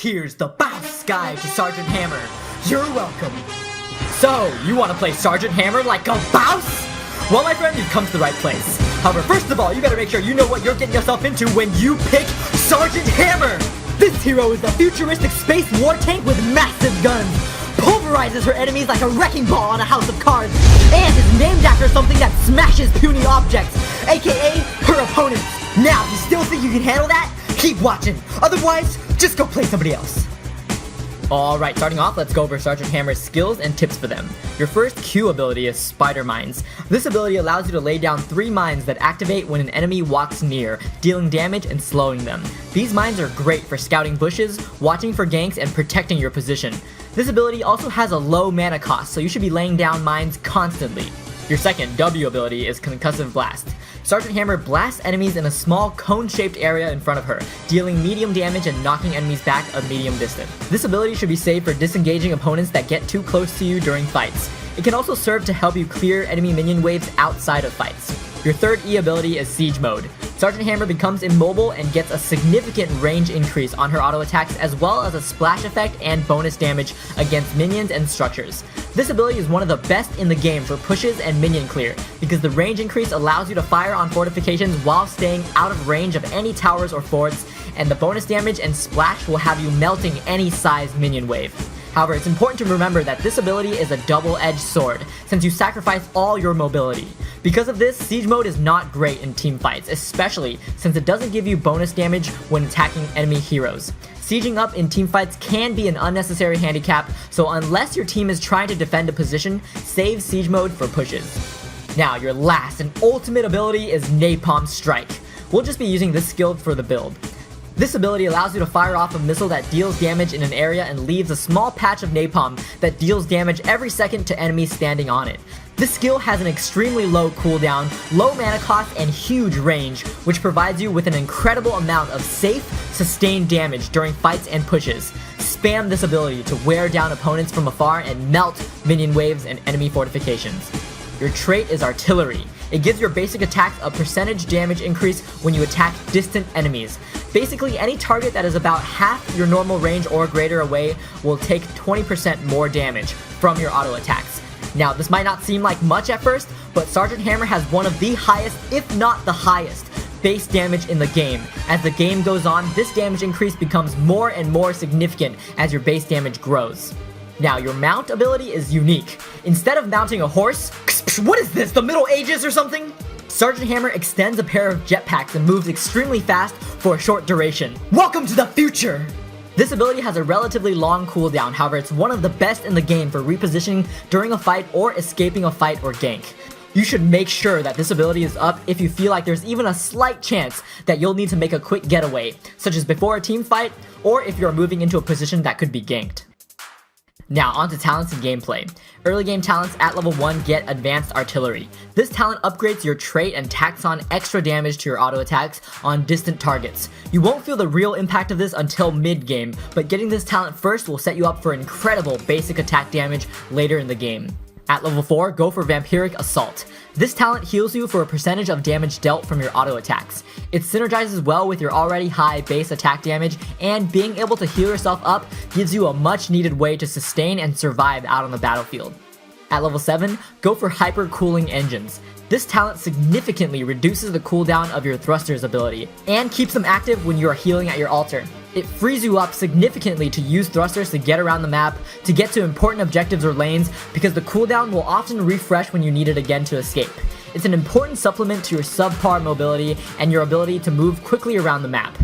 here's the boss guide to Sergeant Hammer. You're welcome. So, you want to play Sergeant Hammer like a boss? Well, my friend, you've come to the right place. However, first of all, you gotta make sure you know what you're getting yourself into when you pick Sergeant Hammer. This hero is a futuristic space war tank with massive guns, pulverizes her enemies like a wrecking ball on a house of cards, and is named after something that smashes puny objects, aka her opponents. Now, if you still think you can handle that, keep watching. Otherwise, just go play somebody else. Alright, starting off, let's go over Sergeant Hammer's skills and tips for them. Your first Q ability is Spider Mines. This ability allows you to lay down 3 mines that activate when an enemy walks near, dealing damage and slowing them. These mines are great for scouting bushes, watching for ganks, and protecting your position. This ability also has a low mana cost, so you should be laying down mines constantly. Your second W ability is Concussive Blast. Sergeant Hammer blasts enemies in a small cone-shaped area in front of her, dealing medium damage and knocking enemies back a medium distance. This ability should be saved for disengaging opponents that get too close to you during fights. It can also serve to help you clear enemy minion waves outside of fights. Your third E ability is Siege Mode. Sergeant Hammer becomes immobile and gets a significant range increase on her auto attacks, as well as a splash effect and bonus damage against minions and structures. This ability is one of the best in the game for pushes and minion clear, because the range increase allows you to fire on fortifications while staying out of range of any towers or forts, and the bonus damage and splash will have you melting any size minion wave. However, it's important to remember that this ability is a double-edged sword, since you sacrifice all your mobility. Because of this, Siege Mode is not great in team fights, especially since it doesn't give you bonus damage when attacking enemy heroes. Sieging up in team fights can be an unnecessary handicap, so unless your team is trying to defend a position, save Siege Mode for pushes. Now, your last and ultimate ability is Napalm Strike. We'll just be using this skill for the build. This ability allows you to fire off a missile that deals damage in an area and leaves a small patch of napalm that deals damage every second to enemies standing on it. This skill has an extremely low cooldown, low mana cost, and huge range, which provides you with an incredible amount of safe, sustained damage during fights and pushes. Spam this ability to wear down opponents from afar and melt minion waves and enemy fortifications. Your trait is Artillery. It gives your basic attacks a percentage damage increase when you attack distant enemies. Basically, any target that is about half your normal range or greater away will take 20% more damage from your auto attacks. Now, this might not seem like much at first, but Sergeant Hammer has one of the highest, if not the highest, base damage in the game. As the game goes on, this damage increase becomes more and more significant as your base damage grows. Now, your mount ability is unique. Instead of mounting a horse, what is this, the Middle Ages or something? Sergeant Hammer extends a pair of jetpacks and moves extremely fast for a short duration. Welcome to the future! This ability has a relatively long cooldown, however it's one of the best in the game for repositioning during a fight or escaping a fight or gank. You should make sure that this ability is up if you feel like there's even a slight chance that you'll need to make a quick getaway, such as before a team fight, or if you're moving into a position that could be ganked. Now, onto talents and gameplay. Early game talents at level 1 get Advanced Artillery. This talent upgrades your trait and tacks on extra damage to your auto attacks on distant targets. You won't feel the real impact of this until mid-game, but getting this talent first will set you up for incredible basic attack damage later in the game. At level 4, go for Vampiric Assault. This talent heals you for a percentage of damage dealt from your auto attacks. It synergizes well with your already high base attack damage, and being able to heal yourself up gives you a much needed way to sustain and survive out on the battlefield. At level 7, go for Hyper Cooling Engines. This talent significantly reduces the cooldown of your thrusters ability, and keeps them active when you are healing at your altar. It frees you up significantly to use thrusters to get around the map, to get to important objectives or lanes, because the cooldown will often refresh when you need it again to escape. It's an important supplement to your subpar mobility and your ability to move quickly around the map.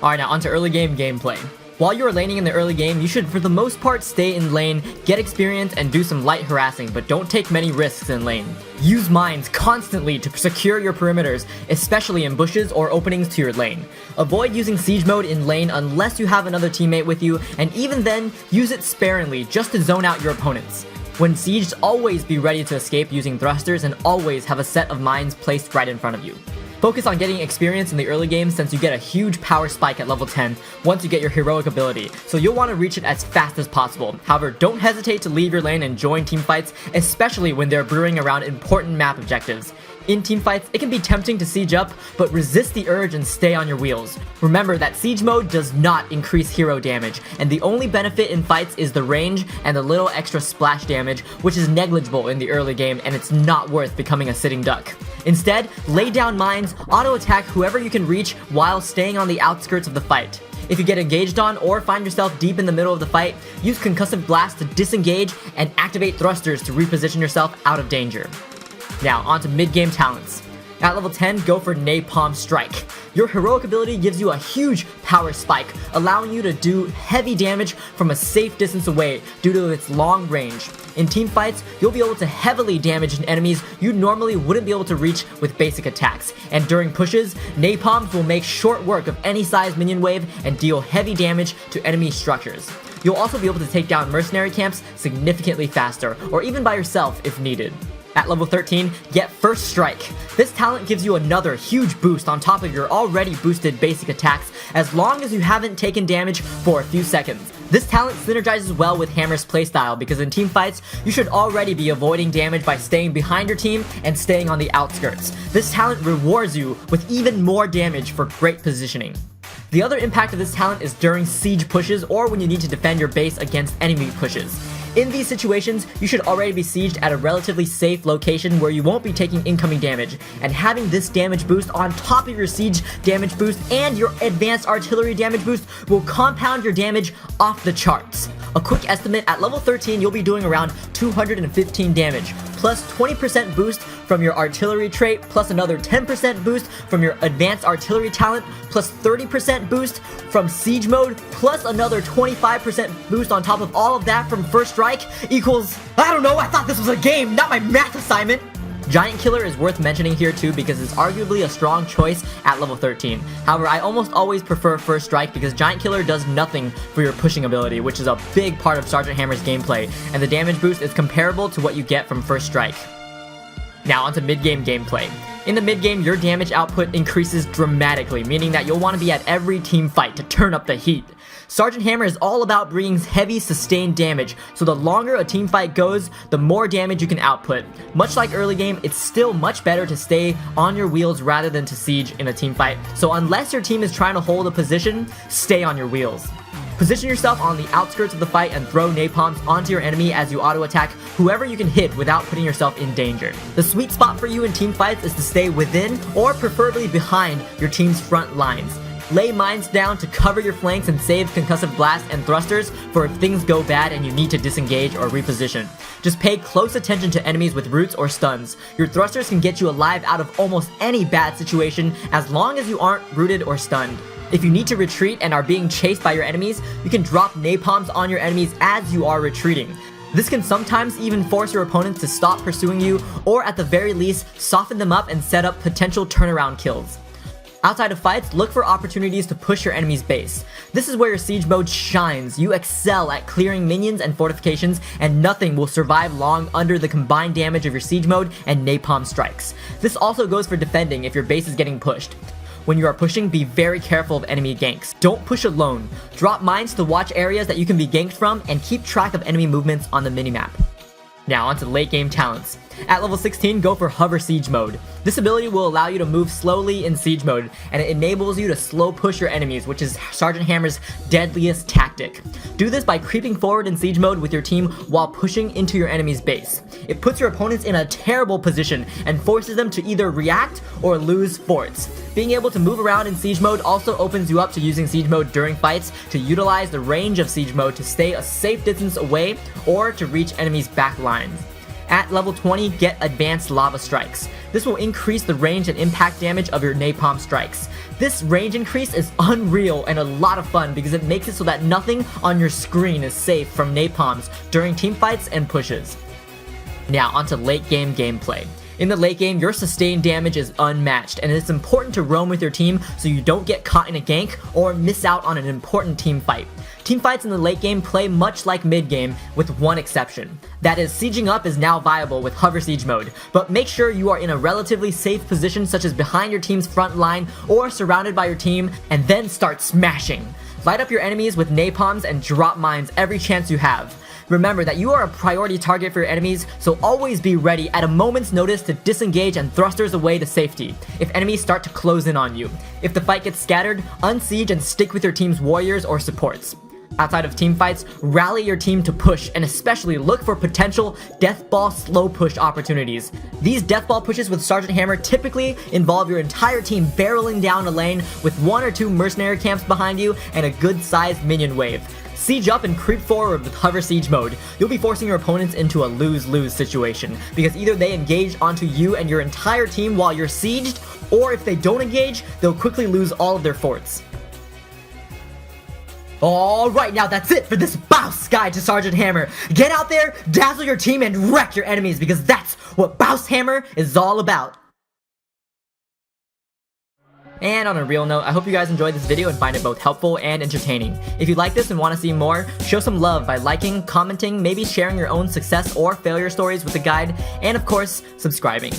Alright, now onto early game gameplay. While you are laning in the early game, you should for the most part stay in lane, get experience, and do some light harassing, but don't take many risks in lane. Use mines constantly to secure your perimeters, especially in bushes or openings to your lane. Avoid using Siege Mode in lane unless you have another teammate with you, and even then, use it sparingly just to zone out your opponents. When sieged, always be ready to escape using thrusters and always have a set of mines placed right in front of you. Focus on getting experience in the early game since you get a huge power spike at level 10 once you get your heroic ability, so you'll want to reach it as fast as possible. However, don't hesitate to leave your lane and join team fights, especially when they're brewing around important map objectives. In teamfights, it can be tempting to siege up, but resist the urge and stay on your wheels. Remember that siege mode does not increase hero damage, and the only benefit in fights is the range and the little extra splash damage, which is negligible in the early game, and it's not worth becoming a sitting duck. Instead, lay down mines, auto-attack whoever you can reach while staying on the outskirts of the fight. If you get engaged on or find yourself deep in the middle of the fight, use Concussive Blast to disengage and activate thrusters to reposition yourself out of danger. Now, onto mid-game talents. At level 10, go for Napalm Strike. Your heroic ability gives you a huge power spike, allowing you to do heavy damage from a safe distance away due to its long range. In team fights, you'll be able to heavily damage enemies you normally wouldn't be able to reach with basic attacks, and during pushes, Napalms will make short work of any size minion wave and deal heavy damage to enemy structures. You'll also be able to take down mercenary camps significantly faster, or even by yourself if needed. At level 13, get First Strike. This talent gives you another huge boost on top of your already boosted basic attacks as long as you haven't taken damage for a few seconds. This talent synergizes well with Hammer's playstyle because in team fights, you should already be avoiding damage by staying behind your team and staying on the outskirts. This talent rewards you with even more damage for great positioning. The other impact of this talent is during siege pushes or when you need to defend your base against enemy pushes. In these situations, you should already be sieged at a relatively safe location where you won't be taking incoming damage, and having this damage boost on top of your siege damage boost and your advanced artillery damage boost will compound your damage off the charts. A quick estimate, at level 13 you'll be doing around 215 damage, plus 20% boost from your artillery trait, plus another 10% boost from your advanced artillery talent, plus 30% boost from siege mode, plus another 25% boost on top of all of that from First Strike equals, I don't know, I thought this was a game, not my math assignment! Giant Killer is worth mentioning here too because it's arguably a strong choice at level 13. However, I almost always prefer First Strike because Giant Killer does nothing for your pushing ability, which is a big part of Sergeant Hammer's gameplay, and the damage boost is comparable to what you get from First Strike. Now onto mid-game gameplay. In the mid-game, your damage output increases dramatically, meaning that you'll want to be at every team fight to turn up the heat. Sergeant Hammer is all about bringing heavy sustained damage, so the longer a team fight goes, the more damage you can output. Much like early game, it's still much better to stay on your wheels rather than to siege in a team fight, so unless your team is trying to hold a position, stay on your wheels. Position yourself on the outskirts of the fight and throw napalms onto your enemy as you auto-attack whoever you can hit without putting yourself in danger. The sweet spot for you in team fights is to stay within or preferably behind your team's front lines. Lay mines down to cover your flanks and save concussive blasts and thrusters for if things go bad and you need to disengage or reposition. Just pay close attention to enemies with roots or stuns. Your thrusters can get you alive out of almost any bad situation as long as you aren't rooted or stunned. If you need to retreat and are being chased by your enemies, you can drop napalms on your enemies as you are retreating. This can sometimes even force your opponents to stop pursuing you, or at the very least, soften them up and set up potential turnaround kills. Outside of fights, look for opportunities to push your enemy's base. This is where your siege mode shines. You excel at clearing minions and fortifications, and nothing will survive long under the combined damage of your siege mode and napalm strikes. This also goes for defending if your base is getting pushed. When you are pushing, be very careful of enemy ganks. Don't push alone. Drop mines to watch areas that you can be ganked from, and keep track of enemy movements on the minimap. Now onto late game talents. At level 16, go for Hover Siege mode. This ability will allow you to move slowly in siege mode, and it enables you to slow push your enemies, which is Sergeant Hammer's deadliest tactic. Do this by creeping forward in siege mode with your team while pushing into your enemy's base. It puts your opponents in a terrible position and forces them to either react or lose forts. Being able to move around in siege mode also opens you up to using siege mode during fights to utilize the range of siege mode to stay a safe distance away or to reach enemies' back lines. At level 20, get Advanced Lava Strikes. This will increase the range and impact damage of your napalm strikes. This range increase is unreal and a lot of fun because it makes it so that nothing on your screen is safe from napalms during teamfights and pushes. Now onto late game gameplay. In the late game, your sustained damage is unmatched, and it's important to roam with your team so you don't get caught in a gank or miss out on an important team fight. Team fights in the late game play much like mid game, with one exception. That is, sieging up is now viable with Hover Siege mode, but make sure you are in a relatively safe position such as behind your team's front line or surrounded by your team, and then start smashing. Light up your enemies with napalms and drop mines every chance you have. Remember that you are a priority target for your enemies, so always be ready at a moment's notice to disengage and thrusters away to safety if enemies start to close in on you. If the fight gets scattered, unsiege and stick with your team's warriors or supports. Outside of team fights, rally your team to push and especially look for potential deathball slow push opportunities. These deathball pushes with Sergeant Hammer typically involve your entire team barreling down a lane with 1 or 2 mercenary camps behind you and a good sized minion wave. Siege up and creep forward with hover siege mode. You'll be forcing your opponents into a lose-lose situation because either they engage onto you and your entire team while you're sieged, or if they don't engage, they'll quickly lose all of their forts. Alright, now that's it for this Baus Guide to Sergeant Hammer. Get out there, dazzle your team, and wreck your enemies because that's what Baus Hammer is all about. And on a real note, I hope you guys enjoyed this video and find it both helpful and entertaining. If you like this and want to see more, show some love by liking, commenting, maybe sharing your own success or failure stories with the guide, and of course, subscribing.